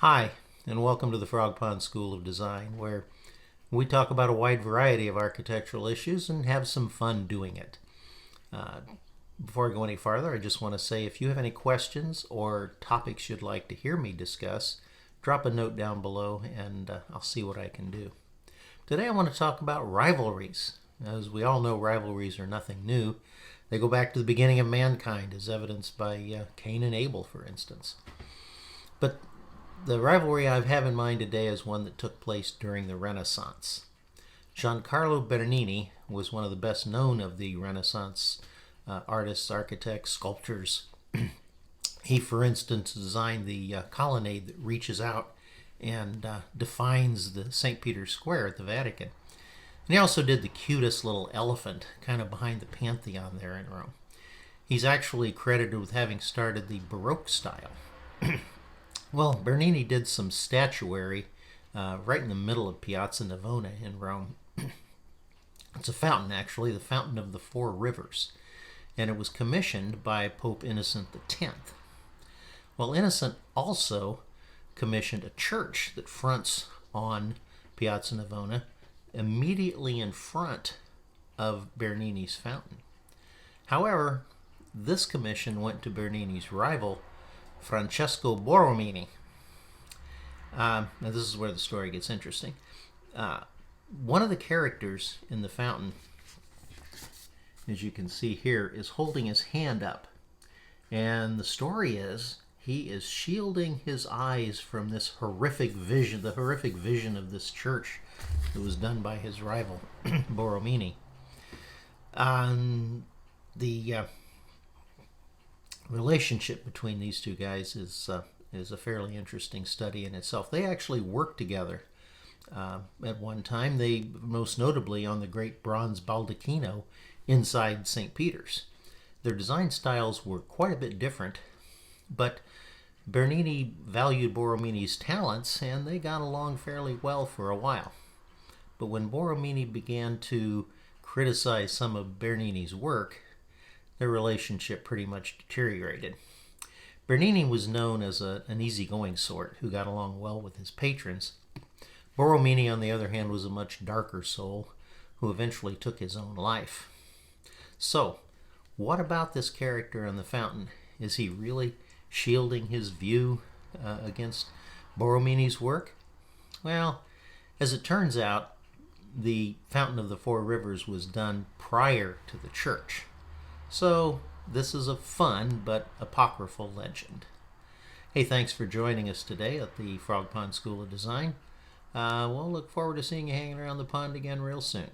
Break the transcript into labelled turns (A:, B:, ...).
A: Hi, and welcome to the Frog Pond School of Design, where we talk about a wide variety of architectural issues and have some fun doing it. Uh, Before I go any farther, I just want to say if you have any questions or topics you'd like to hear me discuss, drop a note down below and I'll see what I can do. Today I want to talk about rivalries. As we all know, rivalries are nothing new. They go back to the beginning of mankind, as evidenced by Cain and Abel, for instance. But the rivalry I have in mind today is one that took place during the Renaissance. Giancarlo Bernini was one of the best known of the Renaissance artists, architects, sculptors. He, for instance, designed the colonnade that reaches out and defines the St. Peter's Square at the Vatican. And he also did the cutest little elephant kind of behind the Pantheon there in Rome. He's actually credited with having started the Baroque style. Well, Bernini did some statuary right in the middle of Piazza Navona in Rome. It's a fountain, actually, the Fountain of the Four Rivers. And it was commissioned by Pope Innocent X. Well, Innocent also commissioned a church that fronts on Piazza Navona immediately in front of Bernini's fountain. However, this commission went to Bernini's rival, Francesco Borromini. Now this is where the story gets interesting. One of the characters in the fountain, as you can see here, is holding his hand up. And the story is he is shielding his eyes from this horrific vision, the horrific vision of this church that was done by his rival, Borromini. The relationship between these two guys is a fairly interesting study in itself. They actually worked together at one time. They most notably on the great bronze baldacchino inside St. Peter's. Their design styles were quite a bit different, but Bernini valued Borromini's talents and they got along fairly well for a while. But when Borromini began to criticize some of Bernini's work, their relationship pretty much deteriorated. Bernini was known as an easygoing sort who got along well with his patrons. Borromini, on the other hand, was a much darker soul who eventually took his own life. So, what about this character in the fountain? Is he really shielding his view against Borromini's work? Well, as it turns out, the Fountain of the Four Rivers was done prior to the church. So this is a fun but apocryphal legend. Hey, thanks for joining us today at the Frog Pond School of Design. We'll look forward to seeing you hanging around the pond again real soon.